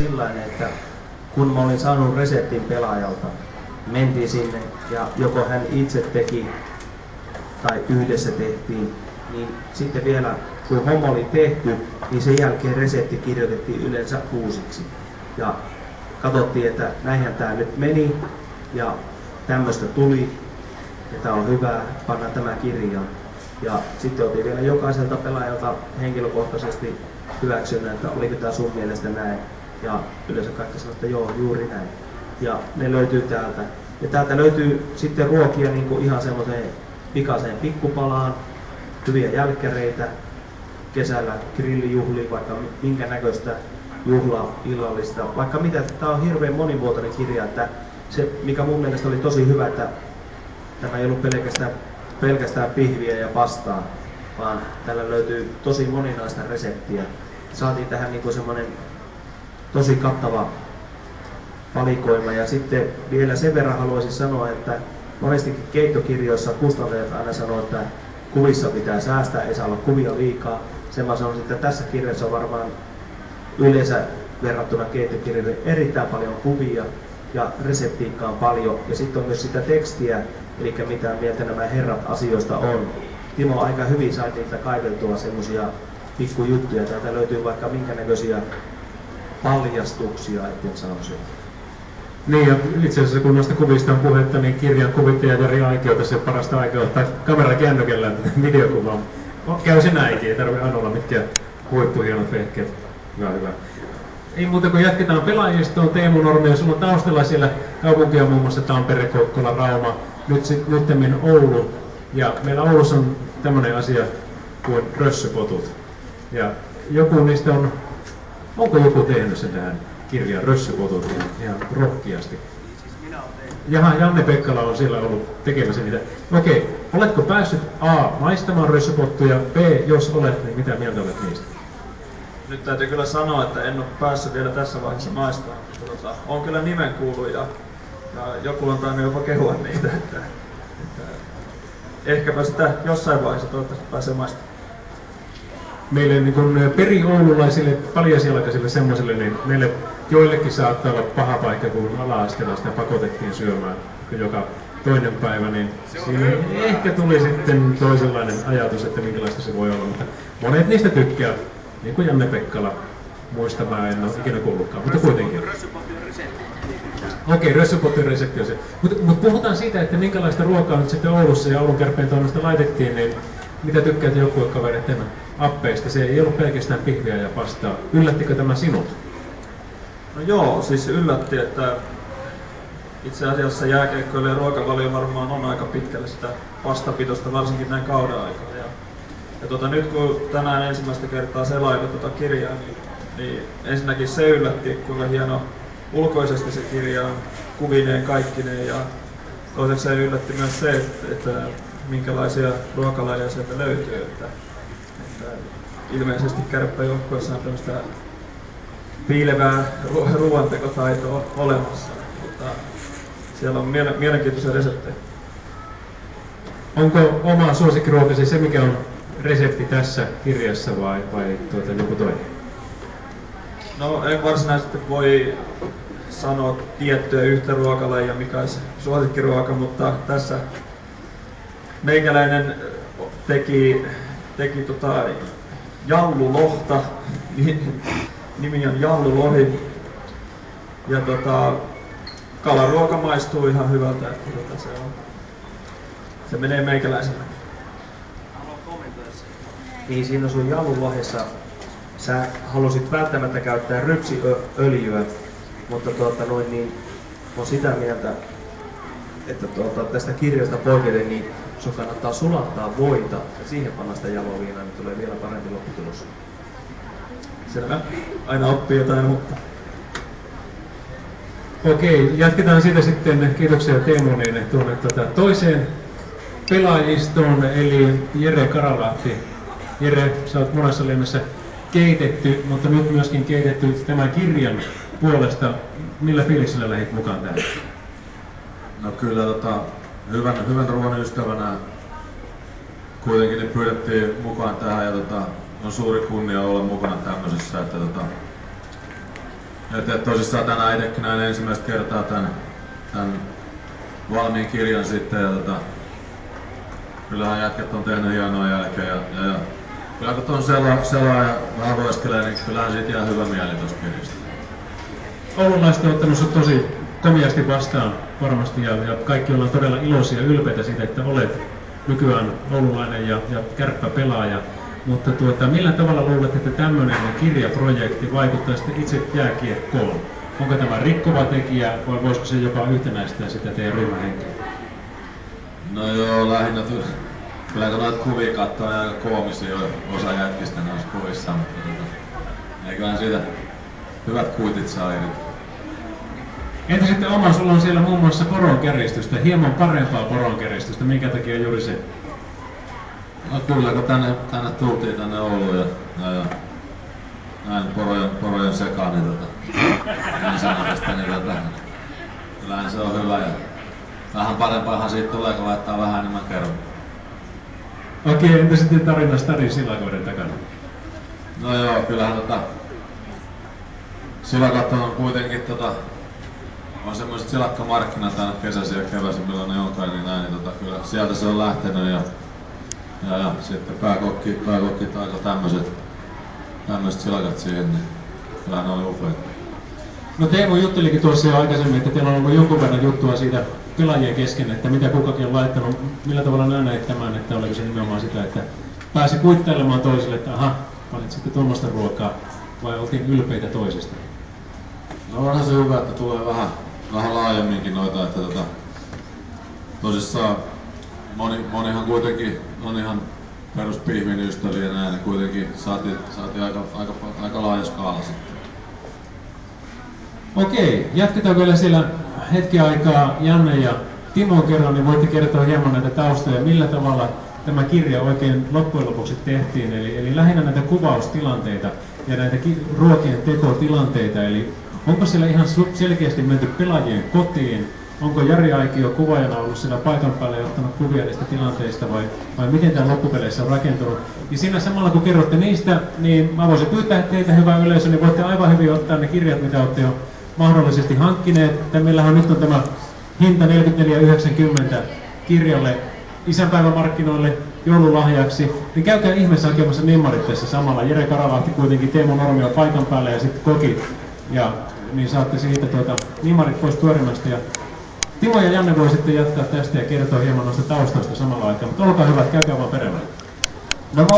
sillainen, että kun mä olin saanut reseptin pelaajalta, mentiin sinne ja joko hän itse teki tai yhdessä tehtiin, niin sitten vielä kun homma oli tehty, niin sen jälkeen resepti kirjoitettiin yleensä uusiksi. Ja katsottiin, että näinhän tää nyt meni ja tämmöistä tuli ja tää on hyvä, panna tämä kirjaan. Ja sitten oltiin vielä jokaiselta pelaajalta henkilökohtaisesti hyväksynnä, että oliko tää sun mielestä näin. Ja yleensä kaikki sanoo, että joo, juuri näin. Ja ne löytyy täältä. Ja täältä löytyy sitten ruokia niin kuin ihan semmoiseen pikaiseen pikkupalaan, hyviä jälkkäreitä, kesällä grillijuhliin, vaikka minkä näköistä juhlaillallista, vaikka mitä. Tämä on hirveän monimuotoinen kirja, että se mikä mun mielestä oli tosi hyvä, että tämä ei ollut pelkästään pihviä ja pastaa, vaan tällä löytyy tosi moninaista reseptiä. Saatiin tähän niin kuin semmoinen tosi kattava valikoima. Ja sitten vielä sen verran haluaisin sanoa, että monestikin keittokirjoissa kustantajat aina sanoo, että kuvissa pitää säästää, ei saa olla kuvia liikaa. Sen mä sanoisin, että tässä kirjassa on varmaan yleensä verrattuna keittokirjoille erittäin paljon kuvia ja reseptiikkaa on paljon. Ja sitten on myös sitä tekstiä, eli mitä mieltä nämä herrat asioista on. Timo aika hyvin sai niitä kaiveltua semmosia pikkujuttuja. Täältä löytyy vaikka minkä näköisiä paljastuksia, etten sano sen. Niin, ja itse asiassa kun noista kuvista on puhetta, niin kirjan kuvittaja Jari Aikio tässä parasta aikaa ottaa kamera kännykällä videokuvaa. Käy se näinkin, ei tarvitse aina olla mitkään huippuhienot vehkeet. Hyvä. Ei muuta kuin jatketaan pelaajistoon. Teemu Nurmi, sulla on taustalla siellä kaupunkia muun muassa Tampere, Kokkola, Rauma, nyttemmin Oulu. Ja meillä Oulussa on tämmöinen asia kuin rössöpotut. Ja joku niistä onko joku tehnyt sen tähän kirjaan rössöpotut ihan rohkeasti? Jaha, Janne Pekkala on siellä ollut tekemässä niitä. Okei, oletko päässyt A. maistamaan rössöpottuja, B. jos olet, niin mitä mieltä olet niistä? Nyt täytyy kyllä sanoa, että en ole päässyt vielä tässä vaiheessa maistamaan. On kyllä nimen kuullut ja joku on tainnut jopa kehua niitä. Että ehkäpä sitä jossain vaiheessa toivottavasti pääsee maistamaan. Meille niin peri-oululaisille, paljasjalkaisille semmoisille, niin meille joillekin saattaa olla paha paikka, kun ala-asteella sitä pakotettiin syömään joka toinen päivä, niin siinä ehkä tuli sitten toisenlainen ajatus, että minkälaista se voi olla, mutta monet niistä tykkää, niin kuin Janne Pekkala, muista mä en ole ikinä kuullutkaan, mutta kuitenkin. Okei, rössöpotin resepti on se. Mutta puhutaan siitä, että minkälaista ruokaa nyt sitten Oulussa ja Oulun Kärppien toimesta laitettiin, niin mitä tykkäät joukkuekaverit enemmän appeista? Se ei ollut pelkästään pihviä ja pastaa. Yllättikö tämä sinut? No joo, siis yllätti, että itse asiassa jääkiekkoilijan ruokavalio varmaan on aika pitkälle sitä pastapitosta, varsinkin näin kauden aikana. Ja nyt kun tänään ensimmäistä kertaa selailin tuota kirjaa, niin ensinnäkin se yllätti, kuinka hieno ulkoisesti se kirja on kuvineen kaikkineen. Ja toiseksi se yllätti myös se, että minkälaisia ruokalajeja sieltä löytyy. Että ilmeisesti Kärppäjoukkueessa on tämmöistä piilevää ruoantekotaitoa olemassa, mutta siellä on mielenkiintoisia reseptejä. Onko oma suosikkiruokasi se, mikä on resepti tässä kirjassa vai joku toinen? No en varsinaisesti voi sanoa tiettyä yhtä ruokalajia, mikä olisi suosikkiruoka, mutta tässä meikäläinen teki jallulohta, nimi on jallulohi, ja kalaruoka maistuu ihan hyvältä, että se menee meikäläiselle. Niin siinä sun jallulohessa sä halusit välttämättä käyttää rypsiöljyä, mutta niin on sitä mieltä, että tästä kirjasta poiketen niin sun kannattaa sulattaa voita ja siihen panna sitä jaloviinaa, niin tulee vielä parempi lopputulos. Selvä. Aina oppii jotain uutta. Okei, jatketaan siitä sitten. Kiitoksia Teemu, niin tuonne toiseen pelaajistoon, eli Jere Karalahti. Jere, sä oot monessa liemessä keitetty, mutta nyt myöskin keitetty tämän kirjan puolesta. Millä fiiliksellä lähdit mukaan tähän? No kyllä hyvän ruoan ystävänä kuitenkin niin pyydettiin mukaan tähän ja on suuri kunnia olla mukana tämmöisessä, että Et tosissaan tänään itsekin näin ensimmäistä kertaa tän valmiin kirjan sitten ja kyllähän jätkät on tehnyt hienoa jälkeä ja kyllä kun tuon selaa ja vähän voiskelee, niin kyllähän siitä jää hyvä mieli tuossa kirjasta. Oululaiset on ottanut sut tosi komiasti vastaan varmasti ja kaikki ollaan todella iloisia ja ylpeitä siitä, että olet nykyään oululainen ja kärppäpelaaja. Mutta millä tavalla luulet, että tämmöinen kirjaprojekti vaikuttaa sitten itse jääkiekkoon? Onko tämä rikkova tekijä vai voisiko se jopa yhtenäistää sitä teidän ryhmähenkeä? No joo, lähinnä kyllä kun noita kuvia katsoo, niin aika koomisia osa jätkistä noissa kuvissa, mutta eiköhän siitä hyvät kuitit saa irti. Entä sitten oma, sulla on siellä muun muassa poronkeristystä, hieman parempaa poronkeristystä, minkä takia juuri se? No kyllä, kun tänne tultiin tänne Ouluun ja näin porojen sekaan, niin sanotusta, niin kyllähän se on hyvä ja vähän parempaahan siitä tulee, kun laittaa vähän enemmän kerran. Okei, entä sitten tarina Stadin silakoiden takana? No joo, kyllähän silakat on kuitenkin on semmoiset silakkamarkkinat aina kesäisin ja keväisin, milloin ne onkaan, niin näin, niin kyllä sieltä se on lähtenyt ja sitten pääkokki aika tämmöiset silakat siihen, niin kyllähän ne oli upeita. No Teemu juttelikin tuossa jo aikaisemmin, että teillä on ollut jonkun verran juttua siitä pelaajien kesken, että mitä kukakin on laittanut, millä tavalla näet tämän, että oliko se nimenomaan sitä, että pääsi kuittailemaan toisille, että aha, panit sitten tuommoista ruokaa, vai oltiin ylpeitä toisista? No onhan se hyvä, että tulee vähän laajemminkin noita, että tosissaan monihan kuitenkin on ihan peruspihvin ystäviä näin, niin kuitenkin saatiin aika laaja skaala sitten. Okei, jatketaan vielä siellä hetki aikaa Janne ja Timo kerran, niin voitte kertoa hieman näitä taustoja, millä tavalla tämä kirja oikein loppujen lopuksi tehtiin, eli lähinnä näitä kuvaustilanteita ja näitä ruokien tekotilanteita, eli onko siellä ihan selkeästi menty pelaajien kotiin, onko Jari Aikio kuvaajana ollut siellä paikan päällä ja ottanut kuvia niistä tilanteista vai miten tämä loppupeleissä on rakentunut. Ja siinä samalla kun kerrotte niistä, niin mä voisin pyytää teitä hyvää yleisö, niin voitte aivan hyvin ottaa ne kirjat, mitä olette jo mahdollisesti hankkineet. Meillähän nyt on tämä hinta 44,90 kirjalle isänpäivämarkkinoille joululahjaksi, niin käykää ihmeessä hakemassa nimmarit tässä samalla. Jere Karalahti kuitenkin, Teemu Normio paikan päällä ja sitten kokit. Ja niin saatte siitä nimmarit pois pyörimästä. Ja Timo ja Janne voi sitten jatkaa tästä ja kertoa hieman noista taustoista samalla aikaa. Mutta olkaa hyvät, käykää vaan peremmälle. No mä